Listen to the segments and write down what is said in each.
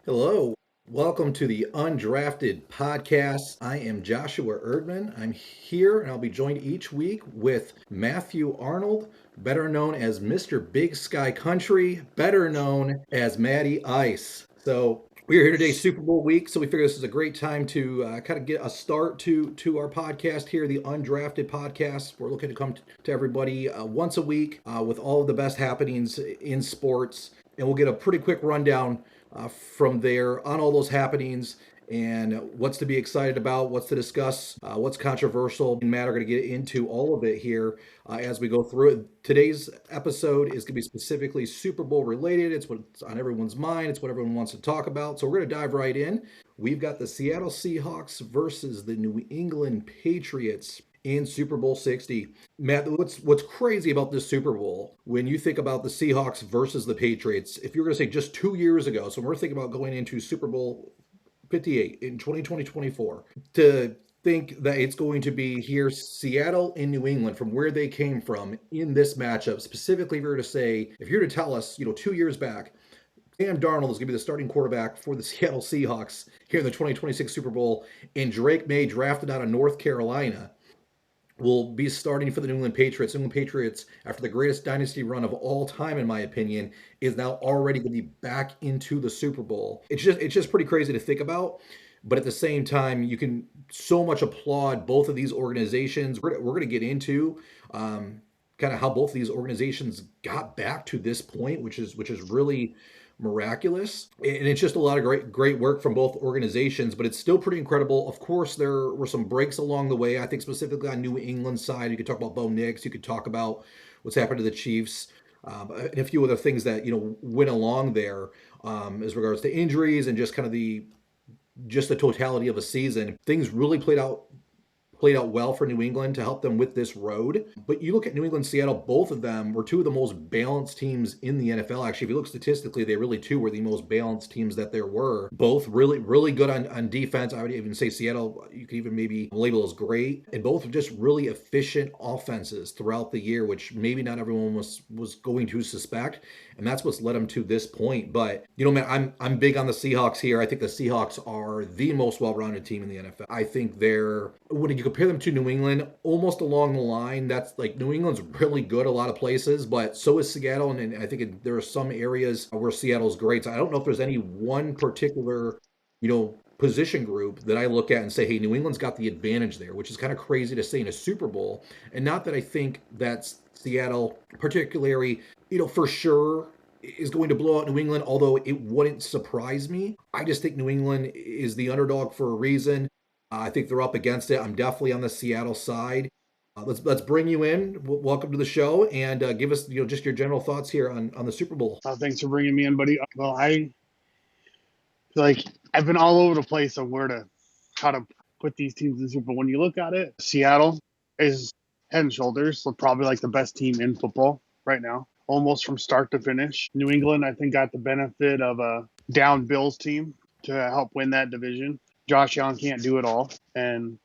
Hello, welcome to the Undrafted Podcast. I am Joshua Erdman. I'm here and I'll be joined each week with Matthew Arnold, better known as Mr. Big Sky Country, better known as Matty Ice. So we're here today, Super Bowl week, so we figure this is a great time to kind of get a start to our podcast here, the Undrafted Podcast. We're looking to come to everybody once a week with all of the best happenings in sports, and we'll get a pretty quick rundown from there on all those happenings and what's to be excited about, what's to discuss, what's controversial. And Matt are going to get into all of it here as we go through it. Today's episode is going to be specifically Super Bowl related. It's what's on everyone's mind. It's what everyone wants to talk about. So we're going to dive right in. We've got the Seattle Seahawks versus the New England Patriots in Super Bowl 60. Matt, what's crazy about this Super Bowl, when you think about the Seahawks versus the Patriots, if you're going to say just 2 years ago, so we're thinking about going into Super Bowl 58 in 2020-24, to think that it's going to be here, Seattle and New England, from where they came from in this matchup, specifically if you're to say, if you're to tell us, 2 years back, Sam Darnold is going to be the starting quarterback for the Seattle Seahawks here in the 2026 Super Bowl, and Drake May, drafted out of North Carolina, will be starting for the New England Patriots. New England Patriots, after the greatest dynasty run of all time, in my opinion, is now already going to be back into the Super Bowl. It's just pretty crazy to think about. But at the same time, you can so much applaud both of these organizations. We're going to get into kind of how both of these organizations got back to this point, which is really miraculous. And it's just a lot of great work from both organizations, but it's still pretty incredible. Of course, there were some breaks along the way. I think specifically on New England's side, you could talk about Bo Nix, you could talk about what's happened to the Chiefs, and a few other things that went along there as regards to injuries and just kind of the totality of a season. Things really played out well for New England to help them with this road. But you look at New England, Seattle, both of them were two of the most balanced teams in the NFL. Actually, if you look statistically, they really two were the most balanced teams that there were. Both really good on defense. I would even say Seattle, you could even maybe label as great. And both just really efficient offenses throughout the year, which maybe not everyone was going to suspect. And that's what's led them to this point. But, man, I'm big on the Seahawks here. I think the Seahawks are the most well-rounded team in the NFL. I think they're, when you compare them to New England, almost along the line, that's like New England's really good a lot of places, but so is Seattle. And I think there are some areas where Seattle's great. So I don't know if there's any one particular, position group that I look at and say, hey, New England's got the advantage there, which is kind of crazy to say in a Super Bowl. And not that I think that's Seattle particularly, for sure is going to blow out New England, although it wouldn't surprise me. I just think New England is the underdog for a reason. I think they're up against it. I'm definitely on the Seattle side. Let's bring you in. Welcome to the show, and give us just your general thoughts here on the Super Bowl. Thanks for bringing me in, buddy. Well, I feel like I've been all over the place on how to put these teams in the Super Bowl. When you look at it, Seattle is head and shoulders, so probably like the best team in football right now, almost from start to finish. New England, I think, got the benefit of a down Bills team to help win that division. Josh Allen can't do it all, and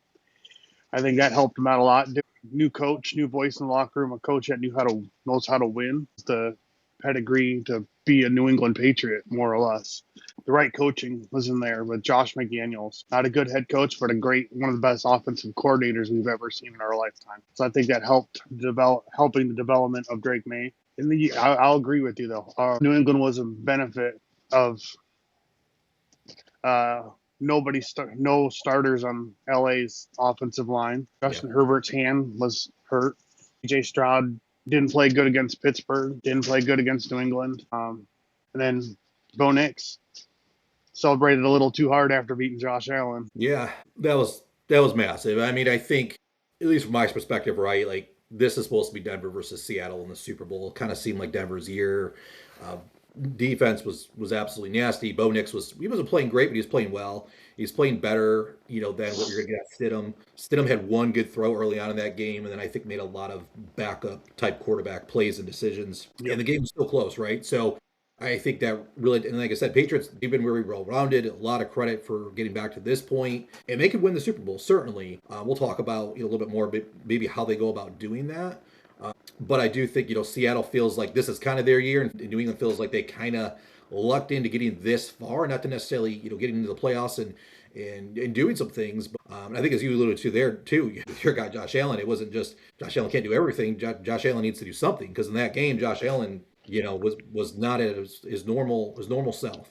I think that helped him out a lot. New coach, new voice in the locker room, a coach that knows how to win. The pedigree to be a New England Patriot, more or less. The right coaching was in there with Josh McDaniels. Not a good head coach, but one of the best offensive coordinators we've ever seen in our lifetime. So I think that helping the development of Drake May. I'll agree with you though. New England was a benefit of no starters on LA's offensive line. Justin Herbert's hand was hurt. CJ Stroud didn't play good against Pittsburgh, didn't play good against New England. And then Bo Nix celebrated a little too hard after beating Josh Allen. Yeah, that was massive. I mean, I think, at least from my perspective, right, like this is supposed to be Denver versus Seattle in the Super Bowl. It kind of seemed like Denver's year. Defense was absolutely nasty. Bo Nix wasn't playing great, but he was playing well. He's playing better, than what you're going to get at Stidham. Stidham had one good throw early on in that game, and then I think made a lot of backup type quarterback plays and decisions. Yep. And the game was still close, right? So I think that really, and like I said, Patriots, they've been very well-rounded. A lot of credit for getting back to this point. And they could win the Super Bowl, certainly. We'll talk about a little bit more, maybe how they go about doing that. But I do think, Seattle feels like this is kind of their year, and New England feels like they kind of lucked into getting this far, not to necessarily, getting into the playoffs and doing some things. But I think as you alluded to there too, with your guy Josh Allen, it wasn't just Josh Allen can't do everything. Josh Allen needs to do something, because in that game, Josh Allen, was not at his normal self.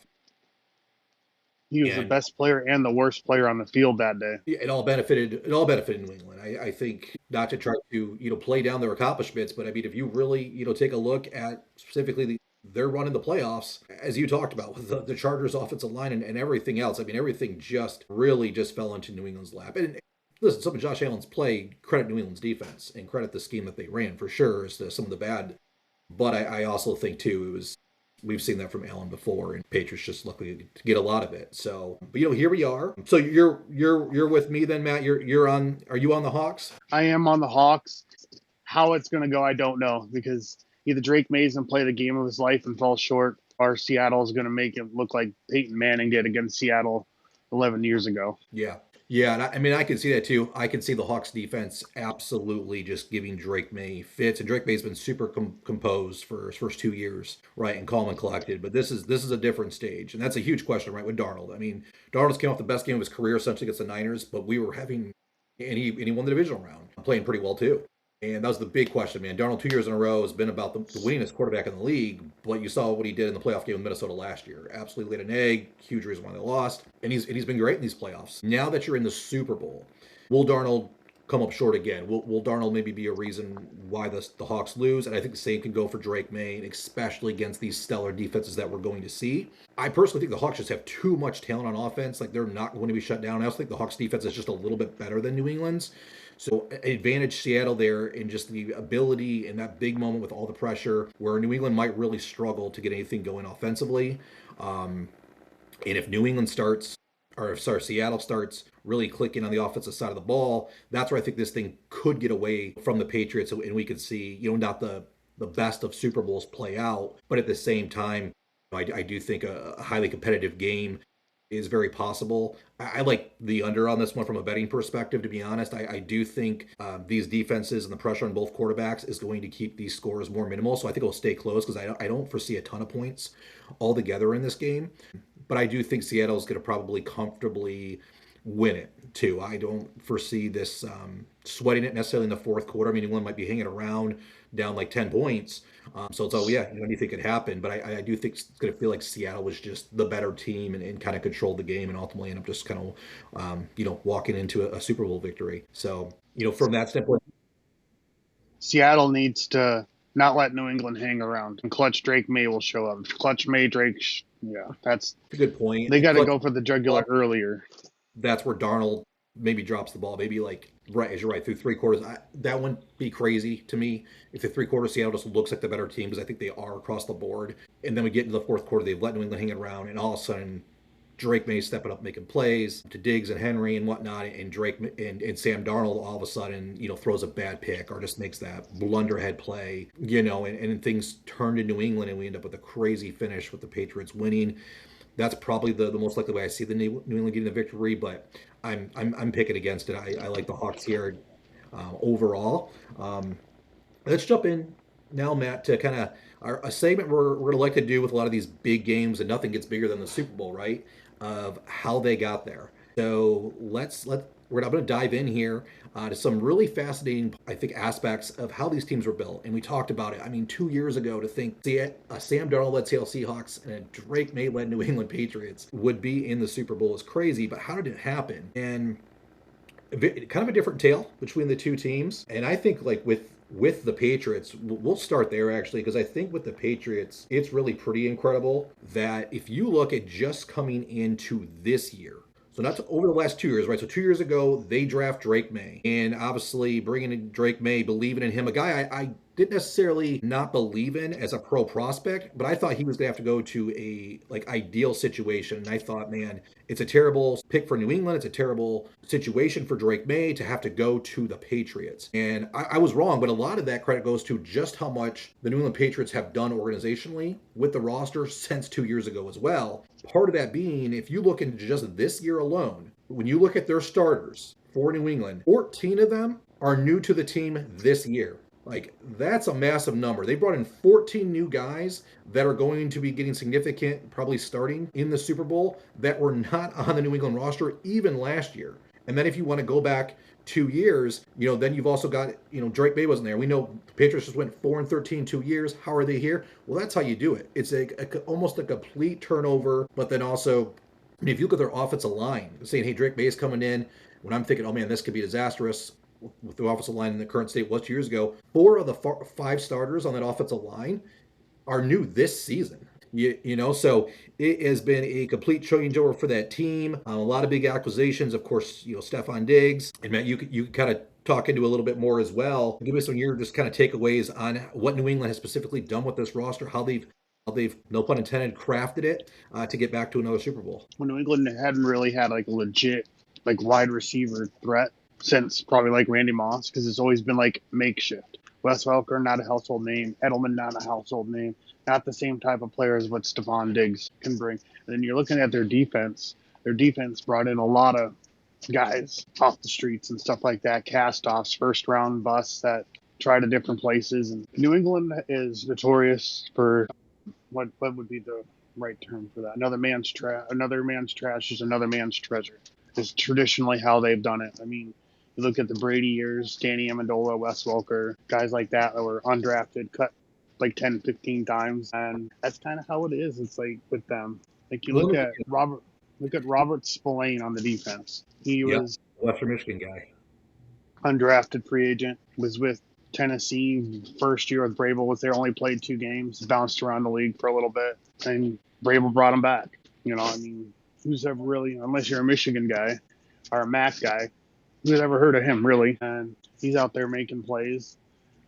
He was the And best player and the worst player on the field that day. it all benefited New England. I think, not to try to play down their accomplishments, but I mean, if you really take a look at specifically they're running the playoffs, as you talked about, with the Chargers offensive line and everything else. I mean, everything just really just fell into New England's lap. And listen, some of Josh Allen's play, credit New England's defense and credit the scheme that they ran for sure, as to some of the bad. But I also think too, we've seen that from Allen before, and Patriots just lucky to get a lot of it. So, but here we are. So you're with me then, Matt. Are you on the Hawks? I am on the Hawks. How it's going to go, I don't know, because either Drake May's going to play the game of his life and fall short, or Seattle is going to make it look like Peyton Manning did against Seattle 11 years ago. Yeah. Yeah, and I mean, I can see that too. I can see the Hawks defense absolutely just giving Drake May fits, and Drake May's been super composed for his first 2 years, right, and calm and collected. But this is a different stage, and that's a huge question, right, with Darnold. I mean, Darnold came off the best game of his career essentially against the Niners, but we were having, and he won the divisional round, playing pretty well too. And that was the big question, man. Darnold 2 years in a row has been about the winningest quarterback in the league, but you saw what he did in the playoff game with Minnesota last year. Absolutely laid an egg, huge reason why they lost, and he's been great in these playoffs. Now that you're in the Super Bowl, will Darnold come up short again? Will Darnold maybe be a reason why the Hawks lose? And I think the same can go for Drake May, especially against these stellar defenses that we're going to see. I personally think the Hawks just have too much talent on offense. Like, they're not going to be shut down. I also think the Hawks defense is just a little bit better than New England's. So advantage Seattle there in just the ability in that big moment with all the pressure, where New England might really struggle to get anything going offensively. And if Seattle starts really clicking on the offensive side of the ball, that's where I think this thing could get away from the Patriots, and we could see, not the best of Super Bowls play out, but at the same time, I do think a highly competitive game is very possible. I like the under on this one from a betting perspective, to be honest. I do think these defenses and the pressure on both quarterbacks is going to keep these scores more minimal. So I think it'll stay close, because I don't foresee a ton of points altogether in this game. But I do think Seattle is going to probably comfortably win it too. I don't foresee this sweating it necessarily in the fourth quarter. I mean, England might be hanging around down like 10 points. So it's, anything could happen. But I do think it's going to feel like Seattle was just the better team and kind of controlled the game, and ultimately end up just kind of, walking into a Super Bowl victory. So, from that standpoint, Seattle needs to not let New England hang around, and Clutch Drake May will show up. Clutch May, Drake, that's a good point. They got to go for the jugular earlier. That's where Darnold maybe drops the ball, maybe like as you're right, through three quarters. That wouldn't be crazy to me if the three quarters Seattle just looks like the better team, because I think they are across the board. And then we get into the fourth quarter, they've let New England hang around, and all of a sudden Drake May stepping up, making plays to Diggs and Henry and whatnot, and Drake and Sam Darnold all of a sudden, throws a bad pick or just makes that blunderhead play, and things turn to New England, and we end up with a crazy finish with the Patriots winning. That's probably the most likely way I see the New England getting the victory, but I'm picking against it. I like the Hawks here overall. Let's jump in now, Matt, to kind of a segment we're going to like to do with a lot of these big games, and nothing gets bigger than the Super Bowl, right? Of how they got there. So I'm going to dive in here to some really fascinating, I think, aspects of how these teams were built. And we talked about it. I mean, 2 years ago, to think a Sam Darnold-led Seattle Seahawks and a Drake May-led New England Patriots would be in the Super Bowl is crazy. But how did it happen? And kind of a different tale between the two teams. And I think, like, with the Patriots, we'll start there actually, because I think with the Patriots, it's really pretty incredible that if you look at just coming into this year, so not over the last 2 years, right? So 2 years ago, they draft Drake May. And obviously bringing in Drake May, believing in him, a guy I didn't necessarily not believe in as a pro prospect, but I thought he was going to have to go to a ideal situation. And I thought, man, it's a terrible pick for New England. It's a terrible situation for Drake May to have to go to the Patriots. And I was wrong, but a lot of that credit goes to just how much the New England Patriots have done organizationally with the roster since 2 years ago as well. Part of that being, if you look into just this year alone, when you look at their starters for New England, 14 of them are new to the team this year. Like, that's a massive number. They brought in 14 new guys that are going to be getting significant, probably starting in the Super Bowl, that were not on the New England roster even last year. And then if you want to go back 2 years, then you've also got, Drake May wasn't there. We know the Patriots just went 4-13 2 years. How are they here? Well, that's how you do it. It's almost a complete turnover, but then also, if you look at their offensive line, saying, hey, Drake May is coming in, when I'm thinking, oh man, this could be disastrous with the offensive line in the current state was 2 years ago, 4 of the 5 starters on that offensive line are new this season. So it has been a complete changeover for that team. A lot of big acquisitions, of course. Stephon Diggs, and Matt, you kind of talk into a little bit more as well. Give me some of your just kind of takeaways on what New England has specifically done with this roster, how they've, no pun intended, crafted it to get back to another Super Bowl. When New England hadn't really had like a legit like wide receiver threat since probably like Randy Moss, because it's always been like makeshift. Wes Welker, not a household name. Edelman, not a household name. Not the same type of player as what Stephon Diggs can bring. And then you're looking at their defense. Their defense brought in a lot of guys off the streets and stuff like that, cast-offs, first-round busts that tried to different places. And New England is notorious for what would be the right term for that? Another man's trash is another man's treasure. Is traditionally how they've done it. I mean, you look at the Brady years, Danny Amendola, Wes Welker, guys like that were undrafted, cut like 10, 15 times. And that's kind of how it is. It's like with them. Like you look at Robert Spillane on the defense. He was Western Michigan guy. Undrafted free agent, was with Tennessee. First year with Vrabel was there, only played 2 games, bounced around the league for a little bit. And Vrabel brought him back. I mean, who's ever really, unless you're a Michigan guy or a MAC guy, who's ever heard of him, really? And he's out there making plays.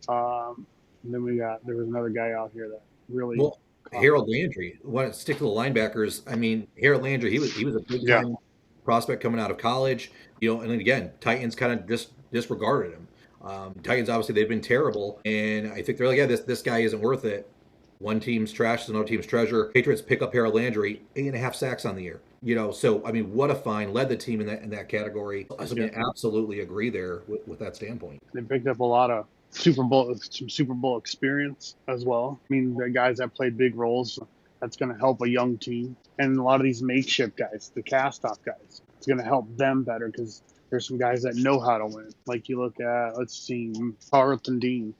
And then there was another guy out here that really. Well, Harold Landry. Want to stick to the linebackers? I mean, Harold Landry, he was a big time prospect coming out of college. And then again, Titans kind of disregarded him. Titans, obviously, they've been terrible, and I think they're like, yeah, this guy isn't worth it. One team's trash is another team's treasure. Patriots pick up Harold Landry, 8.5 sacks on the year. So I mean, what a find! Led the team in that category. I mean, absolutely agree there with that standpoint. They picked up a lot of Super Bowl experience as well. I mean, the guys that played big roles. That's going to help a young team, and a lot of these makeshift guys, the cast-off guys, it's going to help them better because there's some guys that know how to win. Like you look at, let's see, Carlton Dean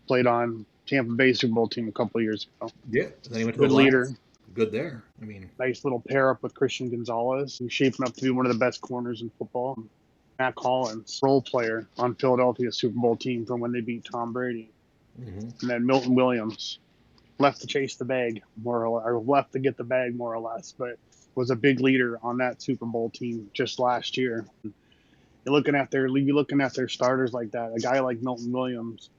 played on Tampa Bay Super Bowl team a couple of years ago. Yeah, then he went to good leader. Good there. I mean, nice little pair up with Christian Gonzalez, who's shaping up to be one of the best corners in football. Matt Collins, role player on Philadelphia's Super Bowl team from when they beat Tom Brady. Mm-hmm. And then Milton Williams, left to chase the bag or left to get the bag more or less, but was a big leader on that Super Bowl team just last year. You're looking at their starters like that. A guy like Milton Williams,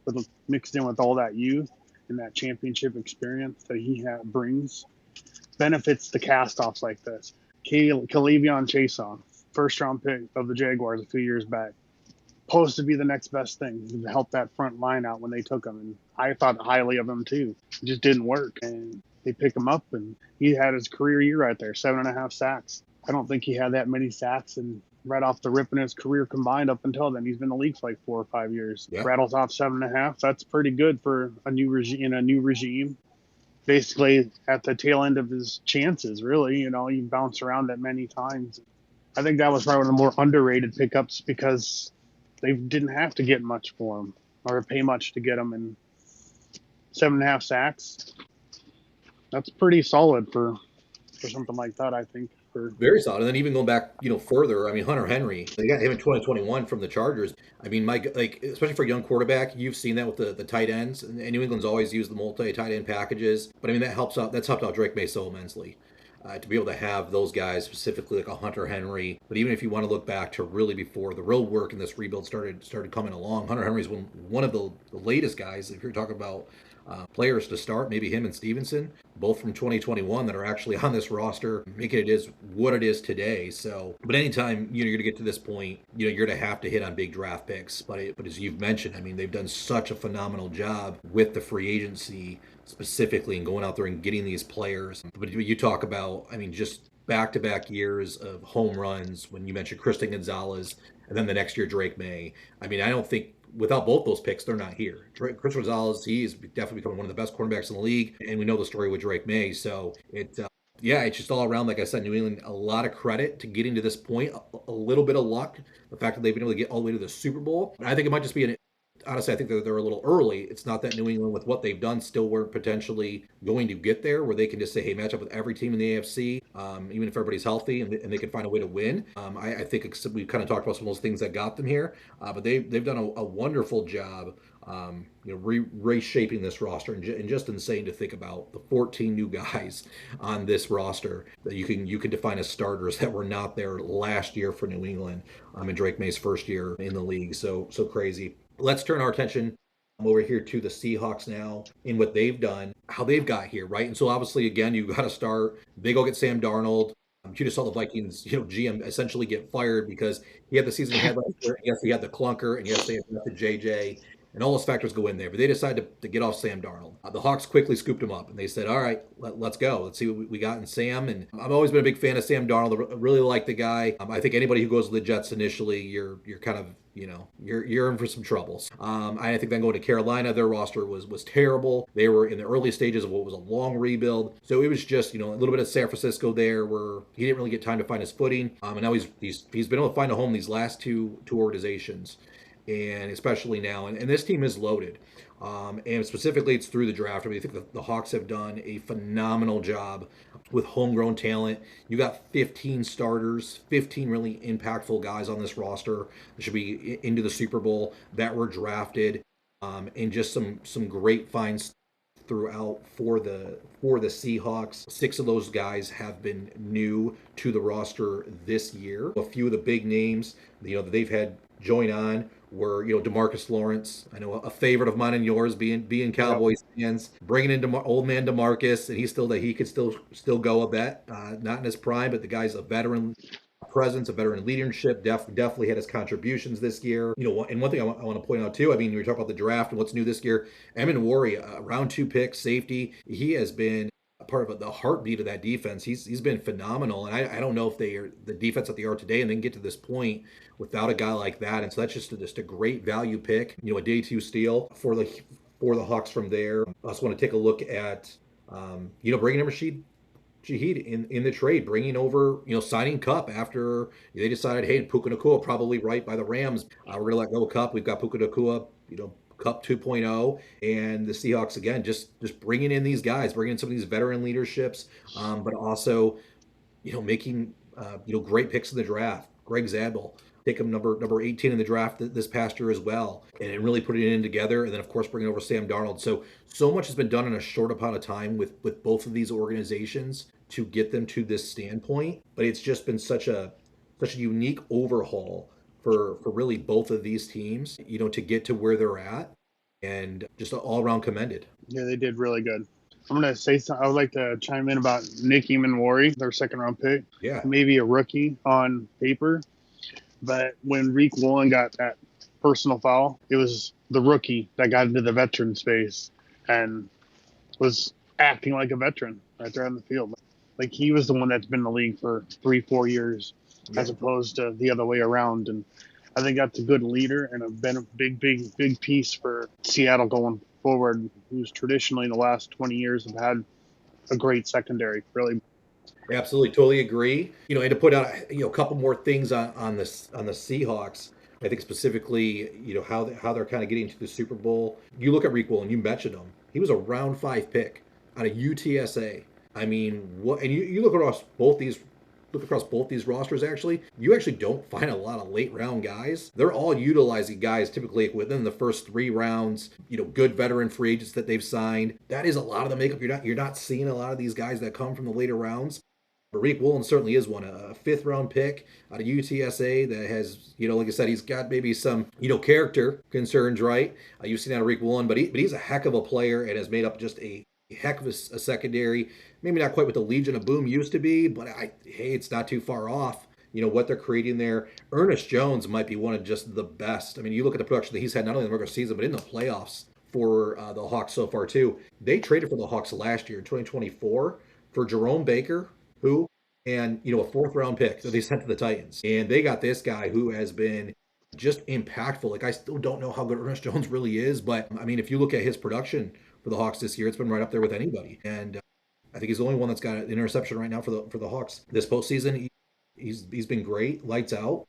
mixed in with all that youth and that championship experience that he brings, benefits the cast-offs like this. K'Lavon Chaisson, first-round pick of the Jaguars a few years back, supposed to be the next best thing to help that front line out when they took him. And I thought highly of him too. It just didn't work. And they pick him up, and he had his career year right there, 7.5 sacks. I don't think he had that many sacks and right off the rip in his career combined up until then. He's been in the league for like 4 or 5 years. Yeah. Rattles off 7.5. That's pretty good for a new regime. Basically at the tail end of his chances, really. He bounced around that many times. I think that was probably one of the more underrated pickups because they didn't have to get much for him or pay much to get him. And 7.5 sacks, that's pretty solid for something like that, I think. Very solid. And then even going back, further, I mean, Hunter Henry, they got him in 2021 from the Chargers. I mean, Mike, especially for a young quarterback, you've seen that with the tight ends. And New England's always used the multi-tight end packages. But I mean, that's helped out Drake May so immensely. To be able to have those guys, specifically like a Hunter Henry. But even if you want to look back to really before the real work in this rebuild started coming along, Hunter Henry's one of the latest guys, if you're talking about players to start, maybe him and Stevenson, both from 2021 that are actually on this roster, making it is what it is today. So, but anytime you're going to get to this point, you're going to have to hit on big draft picks. But as you've mentioned, I mean, they've done such a phenomenal job with the free agency specifically and going out there and getting these players. But you talk about, I mean, just back-to-back years of home runs when you mentioned Christian Gonzalez and then the next year Drake May. I mean, I don't think without both those picks, they're not here. Chris Rosales, he's definitely becoming one of the best cornerbacks in the league, and we know the story with Drake May. So yeah, it's just all around. Like I said, New England, a lot of credit to getting to this point. A little bit of luck, the fact that they've been able to get all the way to the Super Bowl. I think it might just be honestly, I think they're a little early. It's not that New England, with what they've done, still weren't potentially going to get there, where they can just say, hey, match up with every team in the AFC, even if everybody's healthy, and they can find a way to win. I think we've kind of talked about some of those things that got them here, but they've done a wonderful job. Reshaping this roster, and just insane to think about the 14 new guys on this roster that you can define as starters that were not there last year for New England, in Drake May's first year in the league. So crazy. Let's turn our attention over here to the Seahawks now, in what they've done, how they've got here, right? And so obviously, again, you got to start. They go get Sam Darnold. You just saw the Vikings, GM essentially get fired because he had the season he had last year. Yes, he had the clunker, and yes, they had the JJ, and all those factors go in there. But they decided to get off Sam Darnold. The Hawks quickly scooped him up, and they said, all right, let's go. Let's see what we got in Sam. And I've always been a big fan of Sam Darnold. I really like the guy. I think anybody who goes to the Jets initially, you're kind of, you're in for some troubles. I think then going to Carolina, their roster was terrible. They were in the early stages of what was a long rebuild. So it was just, a little bit of San Francisco there, where he didn't really get time to find his footing. And now he's been able to find a home these last two organizations, and especially now. And this team is loaded. And specifically, it's through the draft. I think the Hawks have done a phenomenal job with homegrown talent. You got 15 starters, 15 really impactful guys on this roster that should be into the Super Bowl that were drafted, and just some great finds throughout for the Seahawks. 6 of those guys have been new to the roster this year. A few of the big names, that they've had join on were, DeMarcus Lawrence. I know a favorite of mine and yours, being Cowboys fans, bringing in old man DeMarcus, and he could still go a bet. Not in his prime, but the guy's a veteran presence, a veteran leadership. Definitely had his contributions this year. And one thing I want to point out too. I mean, we talk about the draft and what's new this year. Emin Wari, round 2 pick, safety. He has been part of the heartbeat of that defense. He's been phenomenal, and I don't know if they are the defense that they are today, and then get to this point without a guy like that. And so that's just a great value pick. A day 2 steal for the Hawks from there. I also want to take a look at bringing in Rashid Shaheed in the trade, bringing over, signing Kupp after they decided, hey, Puka Nacua probably right by the Rams. We're going to let go of Kupp. We've got Puka Nacua, Kupp 2.0, and the Seahawks, again, just bringing in these guys, bringing in some of these veteran leaderships, but also, making, great picks in the draft. Greg Zabel, take him number 18 in the draft this past year as well, and really putting it in together, and then, of course, bringing over Sam Darnold. So much has been done in a short amount of time with both of these organizations to get them to this standpoint, but it's just been such a unique overhaul for really both of these teams, to get to where they're at, and just all around commended. Yeah, they did really good. I'm going to say something. I would like to chime in about Nick Eamon-Wari, their second-round pick. Yeah. Maybe a rookie on paper, but when Reek Woolen got that personal foul, it was the rookie that got into the veteran space and was acting like a veteran right there on the field. Like, he was the one that's been in the league for 3-4 years, as opposed to the other way around. And I think that's a good leader and been a big piece for Seattle going forward, who's traditionally in the last 20 years have had a great secondary, really. Absolutely, totally agree. And to put out a couple more things on the Seahawks, I think specifically, how they're kind of getting to the Super Bowl. You look at Reek Woolen, you mentioned him. He was a round 5 pick out of UTSA. I mean, what? And you look across both these rosters, actually, you actually don't find a lot of late round guys. They're all utilizing guys typically within the first 3 rounds, good veteran free agents that they've signed. That is a lot of the makeup. You're not seeing a lot of these guys that come from the later rounds. But Reek Woolen certainly is one, a 5th round pick out of UTSA that has, like I said, he's got maybe some, character concerns, right? You've seen out of Reek Woolen, but he's a heck of a player and has made up just a heck of a secondary. Maybe not quite what the Legion of Boom used to be, but hey, it's not too far off. What they're creating there. Ernest Jones might be one of just the best. I mean, you look at the production that he's had not only in the regular season, but in the playoffs for the Hawks so far too. They traded for the Hawks last year in 2024 for Jerome Baker, and a 4th round pick that they sent to the Titans. And they got this guy who has been just impactful. Like I still don't know how good Ernest Jones really is, but I mean, if you look at his production for the Hawks this year, it's been right up there with anybody. And I think he's the only one that's got an interception right now for the Hawks this postseason. He's been great, lights out,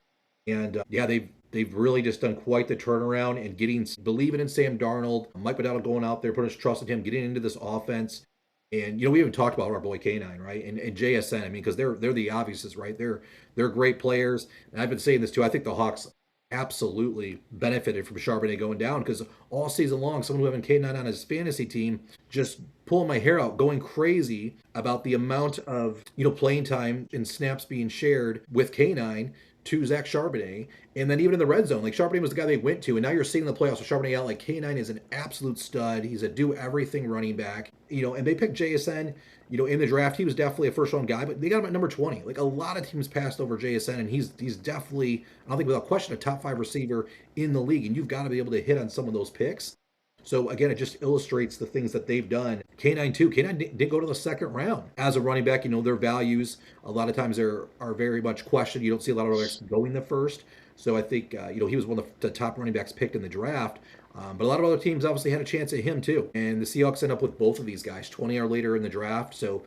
and yeah, they've really just done quite the turnaround and getting believing in Sam Darnold, Mike Waddell going out there, putting his trust in him, getting into this offense. And we haven't talked about our boy K9, right? And JSN, I mean, because they're the obviouses, right? They're great players, and I've been saying this too. I think the Hawks absolutely benefited from Charbonnet going down because all season long, someone who having K9 on his fantasy team just pulling my hair out, going crazy about the amount of playing time and snaps being shared with K9 to Zach Charbonnet. And then even in the red zone, like Charbonnet was the guy they went to, and now you're seeing the playoffs with Charbonnet out. Like K9 is an absolute stud. He's a do everything running back. And they picked JSN. In the draft, he was definitely a first round guy, but they got him at number 20. Like a lot of teams passed over JSN, and he's definitely, I don't think without question, a top 5 receiver in the league. And you've got to be able to hit on some of those picks. So again, it just illustrates the things that they've done. K9 too. K9 did go to the second round as a running back. Their values a lot of times are very much questioned. You don't see a lot of running backs going the first. So I think he was one of the top running backs picked in the draft. But a lot of other teams obviously had a chance at him too. And the Seahawks end up with both of these guys 20 or later in the draft. So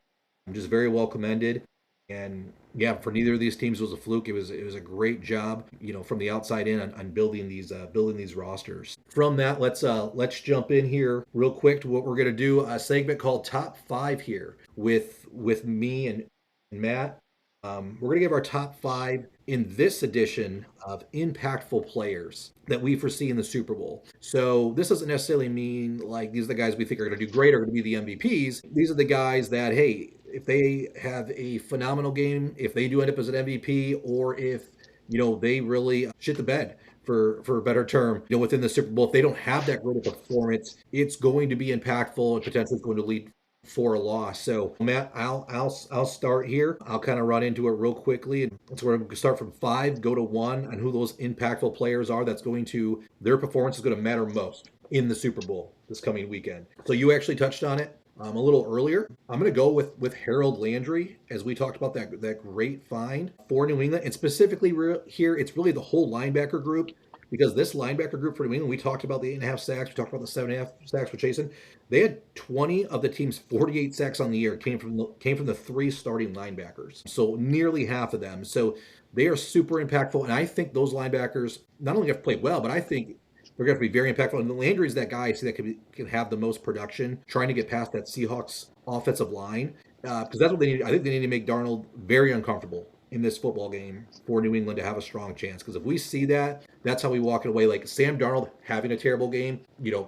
I'm just very well commended. And yeah, for neither of these teams was a fluke. It was a great job, from the outside in on building these rosters. From that, let's jump in here real quick to what we're gonna do, a segment called Top 5 here with me and Matt. We're gonna give our top 5 in this edition of impactful players that we foresee in the Super Bowl. So this doesn't necessarily mean like these are the guys we think are going to do great, are going to be the MVPs. These are the guys that, hey, if they have a phenomenal game, if they do end up as an MVP, or if they really shit the bed for a better term, within the Super Bowl, if they don't have that great of performance, it's going to be impactful and potentially going to lead for a loss. So Matt, I'll start here. I'll kind of run into it real quickly. So we're going to start from 5, go to 1 on who those impactful players are. That's going to, their performance is going to matter most in the Super Bowl this coming weekend. So you actually touched on it a little earlier. I'm going to go with Harold Landry, as we talked about that great find for New England, and specifically here, it's really the whole linebacker group. Because this linebacker group for New England, we talked about the 8.5 sacks, we talked about the 7.5 sacks for Chasen. They had 20 of the team's 48 sacks on the year came from the 3 starting linebackers. So nearly half of them. So they are super impactful, and I think those linebackers not only have played well, but I think they're going to be very impactful. And Landry's that guy I see that can have the most production, trying to get past that Seahawks offensive line, because that's what they need. I think they need to make Darnold very uncomfortable in this football game for New England to have a strong chance. Because if we see that, that's how we walk it away. Like Sam Darnold having a terrible game,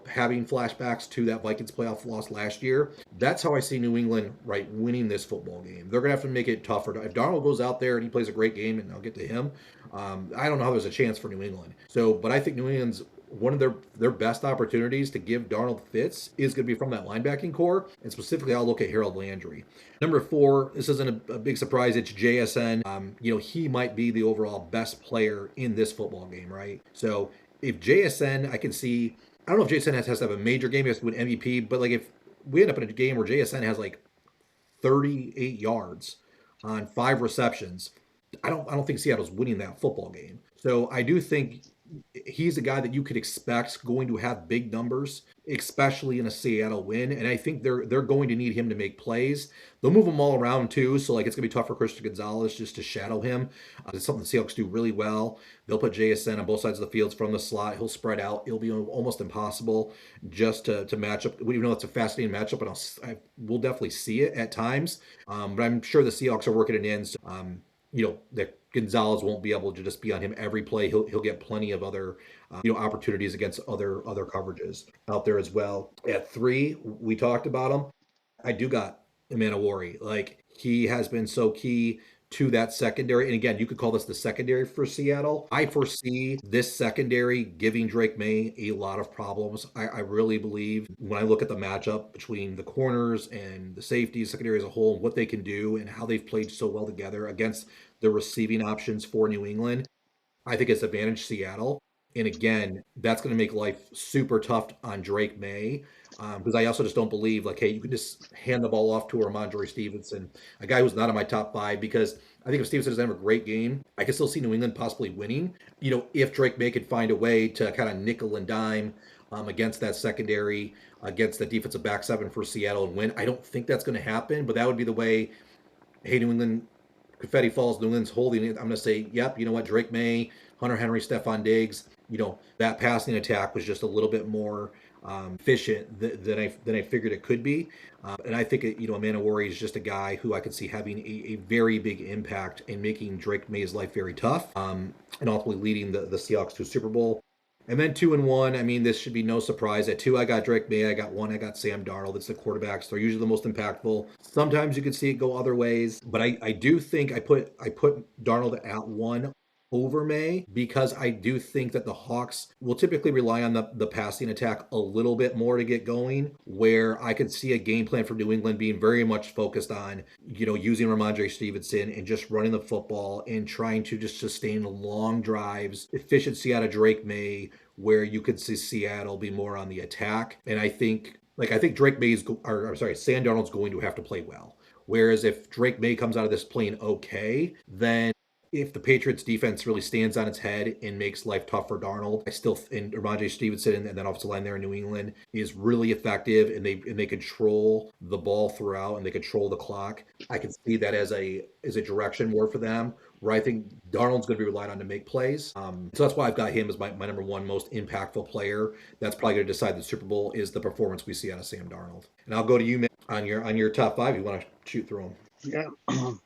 having flashbacks to that Vikings playoff loss last year. That's how I see New England, right, winning this football game. They're going to have to make it tougher. If Darnold goes out there and he plays a great game, and I'll get to him, I don't know how there's a chance for New England. So, but I think New England's one of their best opportunities to give Darnold fits is going to be from that linebacking core, and specifically I'll look at Harold Landry. Number 4, this isn't a big surprise, it's JSN. He might be the overall best player in this football game, right? So if JSN, I can see, I don't know if JSN has to have a major game, he has to win MVP, but like if we end up in a game where JSN has like 38 yards on 5 receptions, I don't think Seattle's winning that football game. So I do think he's a guy that you could expect going to have big numbers, especially in a Seattle win. And I think they're going to need him to make plays. They'll move him all around too. So like it's gonna be tough for Christian Gonzalez just to shadow him. It's something the Seahawks do really well. They'll put JSN on both sides of the fields from the slot. He'll spread out. It'll be almost impossible just to match up. We know it's a fascinating matchup, and we'll definitely see it at times. But I'm sure the Seahawks are working it in. So, that Gonzalez won't be able to just be on him every play. He'll get plenty of other opportunities against other coverages out there as well. At 3, we talked about him. I do got Imanawari. Like he has been so key to that secondary. And again, you could call this the secondary for Seattle. I foresee this secondary giving Drake May a lot of problems. I really believe when I look at the matchup between the corners and the safeties, secondary as a whole, what they can do and how they've played so well together against the receiving options for New England, I think it's advantage Seattle. And again, that's going to make life super tough on Drake May. Because I also just don't believe, like, hey, you can just hand the ball off to Ramondre Stevenson, a guy who's not in my top five, because I think if Stevenson doesn't have a great game, I can still see New England possibly winning. If Drake May could find a way to kind of nickel and dime against that secondary, against the defensive back seven for Seattle and win. I don't think that's going to happen, but that would be the way. Hey, New England, confetti falls. New England's holding it. I'm going to say, yep. You know what? Drake May, Hunter Henry, Stephon Diggs. That passing attack was just a little bit more efficient than I figured it could be. And I think Amanda Worry is just a guy who I could see having a very big impact in making Drake May's life very tough, and ultimately leading the Seahawks to a Super Bowl. And then 2-1. I mean, this should be no surprise. At 2, I got Drake May. I got 1, I got Sam Darnold. It's the quarterbacks. They're usually the most impactful. Sometimes you can see it go other ways, but I do think I put Darnold at 1 over May, because I do think that the Hawks will typically rely on the passing attack a little bit more to get going, where I could see a game plan for New England being very much focused on, using Ramondre Stevenson and just running the football and trying to just sustain long drives, efficiency out of Drake May, where you could see Seattle be more on the attack. And I think Drake May's, or sorry, Sam Darnold's going to have to play well. Whereas if Drake May comes out of this playing okay, then if the Patriots defense really stands on its head and makes life tough for Darnold, and Ramondre Stevenson and that offensive line there in New England is really effective, and they control the ball throughout and they control the clock. I can see that as a direction more for them, where I think Darnold's going to be relied on to make plays. So that's why I've got him as my number one most impactful player. That's probably going to decide the Super Bowl, is the performance we see out of Sam Darnold. And I'll go to you, man, on your top 5. You want to shoot through them? Yeah,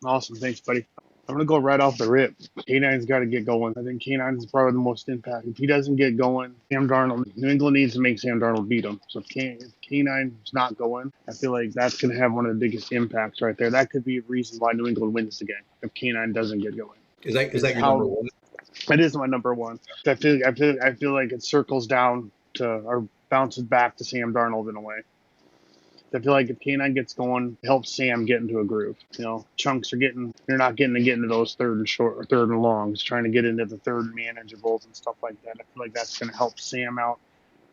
awesome. Thanks, buddy. I'm going to go right off the rip. K9's got to get going. I think K9 is probably the most impact. If he doesn't get going, Sam Darnold, New England needs to make Sam Darnold beat him. So if K9 is not going, I feel like that's going to have one of the biggest impacts right there. That could be a reason why New England wins the game if K9 doesn't get going. Is that your number one? That is my number one. I feel like it circles down to, or bounces back to Sam Darnold in a way. I feel like if K9 gets going, it helps Sam get into a groove. Chunks you're not getting to get into those third and short or third and longs, trying to get into the third and manageables and stuff like that. I feel like that's going to help Sam out.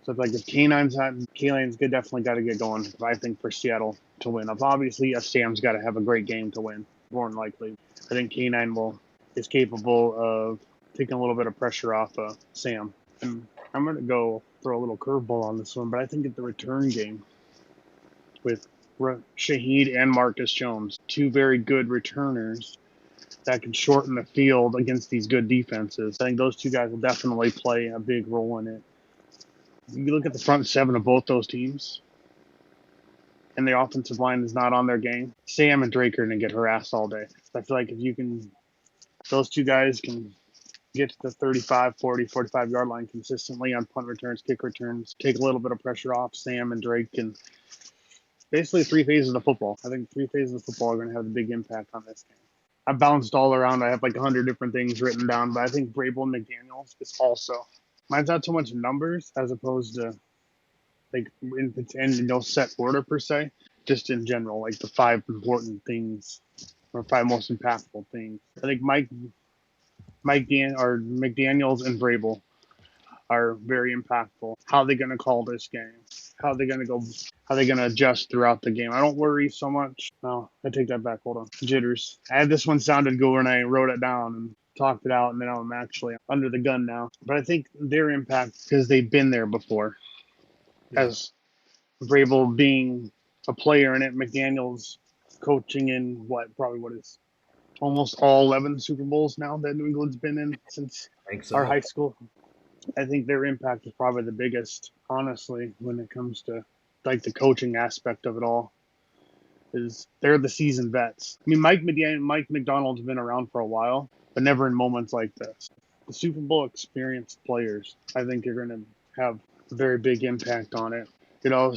So I feel like if K9's definitely got to get going, I think, for Seattle to win. Obviously, Sam's got to have a great game to win, more than likely. I think K9 is capable of taking a little bit of pressure off Sam. And I'm going to go throw a little curveball on this one, but I think at the return game, with Shaheed and Marcus Jones, 2 very good returners that can shorten the field against these good defenses. I think those 2 guys will definitely play a big role in it. You look at the front 7 of both those teams, and the offensive line is not on their game. Sam and Drake are going to get harassed all day. I feel like if those 2 guys can get to the 35, 40, 45-yard line consistently on punt returns, kick returns, take a little bit of pressure off Sam and Drake, and basically 3 phases of football. I think 3 phases of football are going to have a big impact on this game. I bounced all around. I have like 100 different things written down, but I think Vrabel and McDaniels is also. Mine's not so much numbers as opposed to like in no set order per se, just in general, like the 5 important things or 5 most impactful things. I think McDaniels and Vrabel are very impactful. How are they going to call this game? How are they going to adjust throughout the game? I don't worry so much. No, I take that back. Hold on. Jitters. I had this one sounded good when I wrote it down and talked it out, and then I'm actually under the gun now. But I think their impact, because they've been there before, as Vrabel being a player in it, McDaniels coaching in what is almost all 11 Super Bowls now that New England's been in since our high school. I think their impact is probably the biggest, honestly, when it comes to like the coaching aspect of it all. Is they're the seasoned vets. I mean, Mike McDonald's been around for a while, but never in moments like this. The Super Bowl experienced players, I think, are going to have a very big impact on it.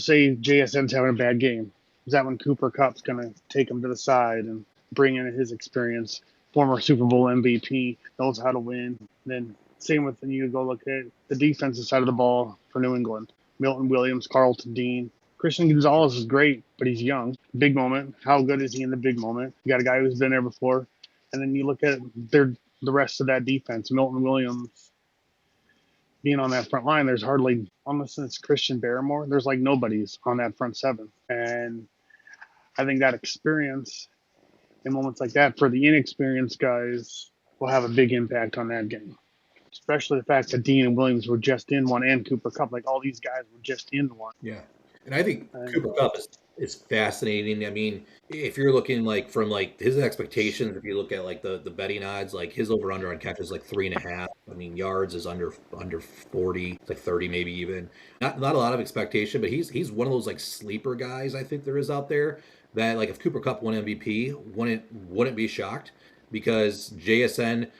Say JSN's having a bad game. Is that when Cooper Kupp's going to take him to the side and bring in his experience? Former Super Bowl MVP, knows how to win. Then same with you go look at the defensive side of the ball for New England. Milton Williams, Carlton Dean. Christian Gonzalez is great, but he's young. Big moment. How good is he in the big moment? You got a guy who's been there before. And then you look at the rest of that defense. Milton Williams, being on that front line, there's hardly, unless it's Christian Barrymore, there's like nobody's on that front seven. And I think that experience in moments like that for the inexperienced guys will have a big impact on that game. Especially the fact that Dean and Williams were just in one and Cooper Cup. Like all these guys were just in one. Yeah. And I think And Cooper Cup is fascinating. I mean, if you're looking like from like his expectations, if you look at like the betting odds, like his over under on catches like 3.5. I mean, yards is under 40, it's like 30 maybe even. Not a lot of expectation, but he's one of those like sleeper guys I think there is out there that like if Cooper Cup won MVP, wouldn't be shocked because JSN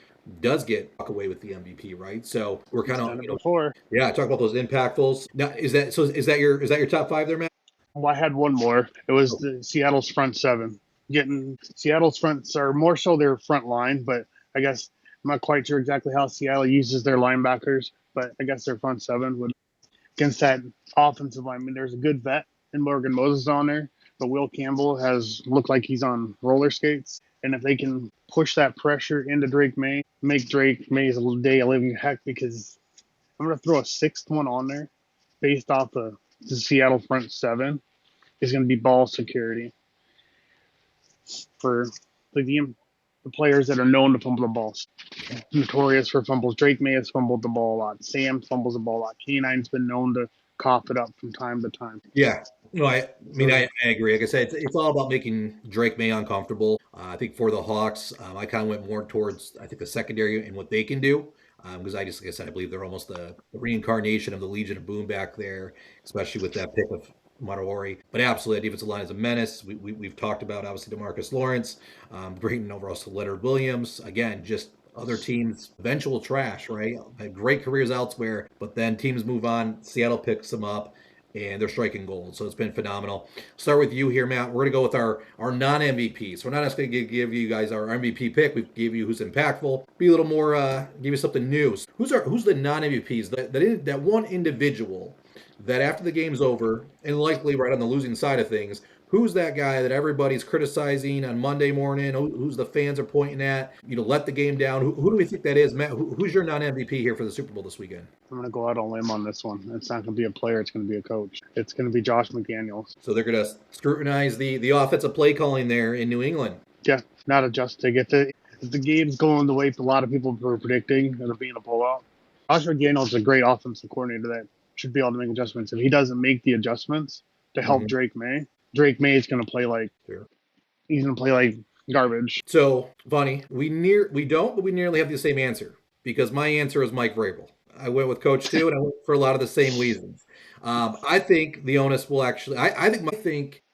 does walk away with the MVP, right? So we're kind of before. yeah, talk about those impactfuls. Now, is that your top five there, Matt? Well, I had one more. It was the Seattle's front seven. Getting Seattle's fronts are more so their front line, but I guess I'm not quite sure exactly how Seattle uses their linebackers, but I guess their front seven would against that offensive line. I mean, there's a good vet in Morgan Moses on there, but Will Campbell has looked like he's on roller skates. And if they can push that pressure into Drake May, make Drake May's day a living heck, because I'm going to throw a sixth one on there based off of the Seattle front seven is going to be ball security for the players that are known to fumble the balls. Notorious for fumbles. Drake May has fumbled the ball a lot. Sam fumbles the ball a lot. K9's been known to cough it up from time to time. Yeah. No, I mean, I agree. Like I said, it's all about making Drake May uncomfortable. I think for the Hawks, I kind of went more towards, I think, the secondary and what they can do. Because like I said, I believe they're almost the reincarnation of the Legion of Boom back there, especially with that pick of Matarori. But absolutely, that defensive line is a menace. We've talked about, obviously, DeMarcus Lawrence, bringing over also Leonard Williams. Again, just other teams' eventual trash, right? Had great careers elsewhere, but then teams move on. Seattle picks them up, and they're striking gold. So it's been phenomenal. Start with you here, Matt. We're going to go with our non-MVPs. We're not just going to give you guys our MVP pick. We give you who's impactful. Be a little more, give you something new. Who's the non-MVPs? That one individual that after the game's over, and likely right on the losing side of things, who's that guy that everybody's criticizing on Monday morning? Who's the fans are pointing at? Let the game down. Who do we think that is, Matt? Who's your non-MVP here for the Super Bowl this weekend? I'm going to go out on a limb on this one. It's not going to be a player. It's going to be a coach. It's going to be Josh McDaniels. So they're going to scrutinize the offensive play calling there in New England. Yeah, not adjusting. If the game's going the way a lot of people were predicting, it'll be in a blowout. Josh McDaniels is a great offensive coordinator that should be able to make adjustments. If he doesn't make the adjustments to help Drake May is going to play like he's going to play like garbage. So funny, we nearly have the same answer because my answer is Mike Vrabel. I went with Coach too, and I went for a lot of the same reasons. I think the onus will actually. I think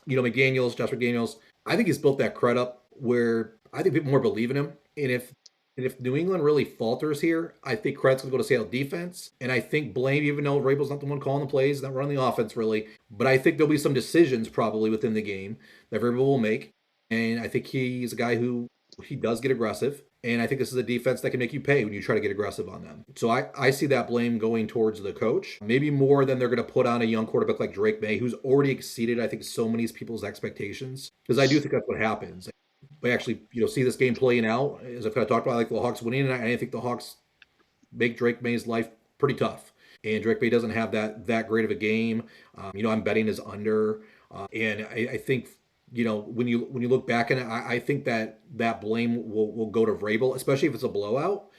McDaniels, Josh McDaniels. I think he's built that cred up where I think people more believe in him, and if New England really falters here, I think credit's going to go to Seattle defense. And I think blame, even though Vrabel's not the one calling the plays, not running the offense really. But I think there'll be some decisions probably within the game that Vrabel will make. And I think he's a guy who he does get aggressive. And I think this is a defense that can make you pay when you try to get aggressive on them. So I see that blame going towards the coach. Maybe more than they're going to put on a young quarterback like Drake May, who's already exceeded, I think, so many people's expectations. Because I do think that's what happens. But actually, see this game playing out, as I've kind of talked about, I like the Hawks winning, and I think the Hawks make Drake May's life pretty tough. And Drake May doesn't have that great of a game. I'm betting his under, and I think when you look back at it, I think that blame will go to Vrabel, especially if it's a blowout.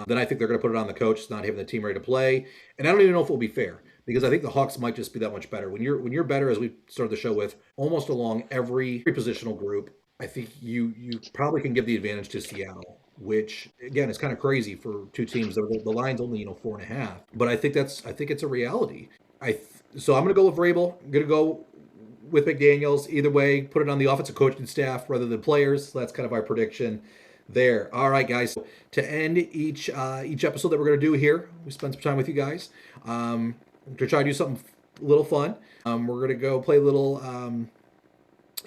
Then I think they're going to put it on the coach, not having the team ready to play. And I don't even know if it will be fair because I think the Hawks might just be that much better. When you're better, as we started the show with, almost along every positional group. I think you probably can give the advantage to Seattle, which again is kind of crazy for two teams. The line's only 4.5, but I think it's a reality. So I'm going to go with Vrabel. I'm going to go with McDaniels. Either way, put it on the offensive coaching staff rather than players. So that's kind of our prediction there. All right, guys. To end each episode that we're going to do here, we spend some time with you guys to try to do something a little fun. We're going to go play a little.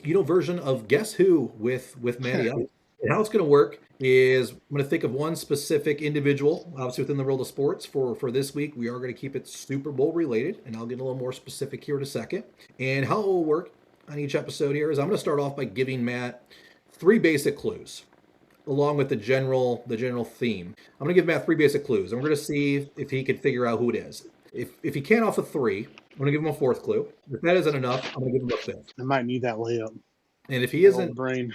Version of Guess Who with Manny. And how it's going to work is I'm going to think of one specific individual, obviously within the world of sports. For this week, we are going to keep it Super Bowl related, and I'll get a little more specific here in a second. And how it will work on each episode here is I'm going to start off by giving Matt 3 basic clues. along with the general theme. I'm going to give Matt 3 basic clues, and we're going to see if he can figure out who it is. If he can't off of 3, I'm going to give him a 4th clue. If that isn't enough, I'm going to give him a 5th. I might need that layup. And if he isn't, brain.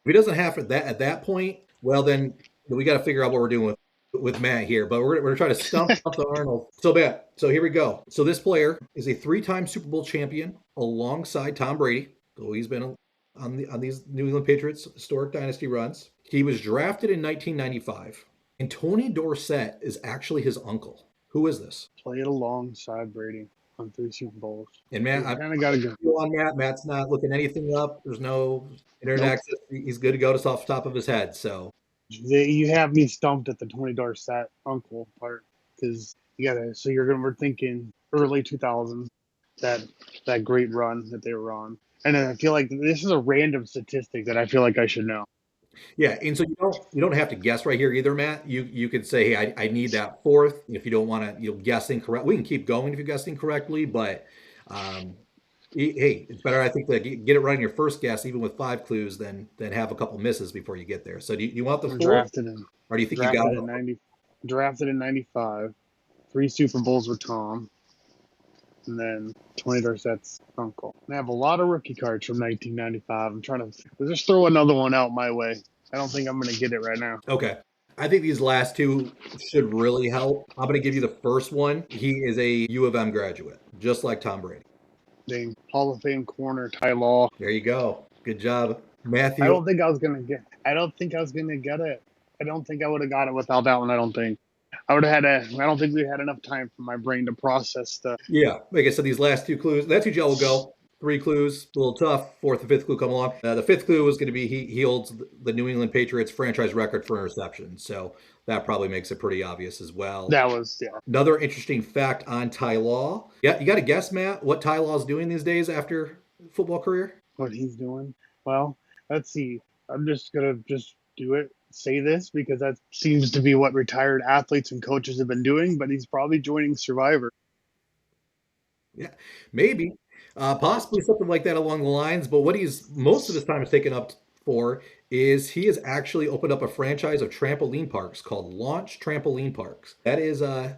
if he doesn't have it at that point, well then we got to figure out what we're doing with Matt here. But we're going to try to stump up the Arnold. So bad. So here we go. So this player is a 3-time Super Bowl champion alongside Tom Brady. So he's been on these New England Patriots historic dynasty runs. He was drafted in 1995, and Tony Dorsett is actually his uncle. Who is this? Played alongside Brady on 3 Super Bowls. And Matt, I kind of got to go on Matt. Matt's not looking anything up. There's no internet access. He's good to go to off the top of his head. So you have me stumped at the Tony Dorsett uncle part, because we're thinking early 2000s, that great run that they were on. And I feel like this is a random statistic that I feel like I should know. Yeah, and so you don't have to guess right here either, Matt. You could say, hey, I need that 4th. If you don't want to, guess incorrect. We can keep going if you guess incorrectly, but hey, it's better, I think, to get it right in your first guess, even with 5 clues, than have a couple misses before you get there. So do you want the 4th? Or do you think you got it? Drafted in 95, 3 Super Bowls with Tom, and then Tony Dorsett's uncle. I have a lot of rookie cards from 1995. I'm trying to just throw another one out my way. I don't think I'm going to get it right now. Okay. I think these last 2 should really help. I'm going to give you the first one. He is a U of M graduate, just like Tom Brady. Dang. Hall of Fame corner, Ty Law. There you go. Good job, Matthew. I don't think I was going to get it. I don't think I would have got it without that one, I don't think. I don't think we had enough time for my brain to process stuff. Yeah. Like I said, these last 2 clues, that's who will go. 3 clues, a little tough. 4th and 5th clue come along. The 5th clue is going to be he holds the New England Patriots franchise record for interceptions. So that probably makes it pretty obvious as well. That was, yeah. Another interesting fact on Ty Law. Yeah, you got to guess, Matt, what Ty Law is doing these days after football career? What he's doing? Well, let's see. I'm just going to do it. Say this because that seems to be what retired athletes and coaches have been doing, but he's probably joining Survivor. Yeah, maybe. Possibly something like that along the lines, but what he's most of his time is taken up for is he has actually opened up a franchise of trampoline parks called Launch Trampoline Parks. That is the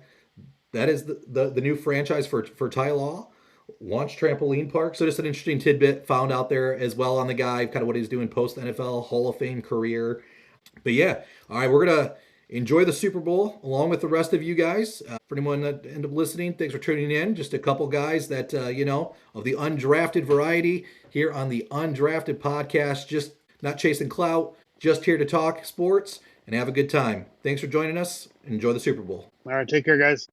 new franchise for Ty Law, Launch Trampoline Park. So just an interesting tidbit found out there as well on the guy, kind of what he's doing post NFL Hall of Fame career. But yeah, all right, we're gonna enjoy the Super Bowl along with the rest of you guys. For anyone that end up listening, thanks for tuning in. Just a couple guys that of the undrafted variety here on the Undrafted Podcast. Just not chasing clout, just here to talk sports and have a good time. Thanks for joining us. Enjoy the Super Bowl. All right, take care, guys.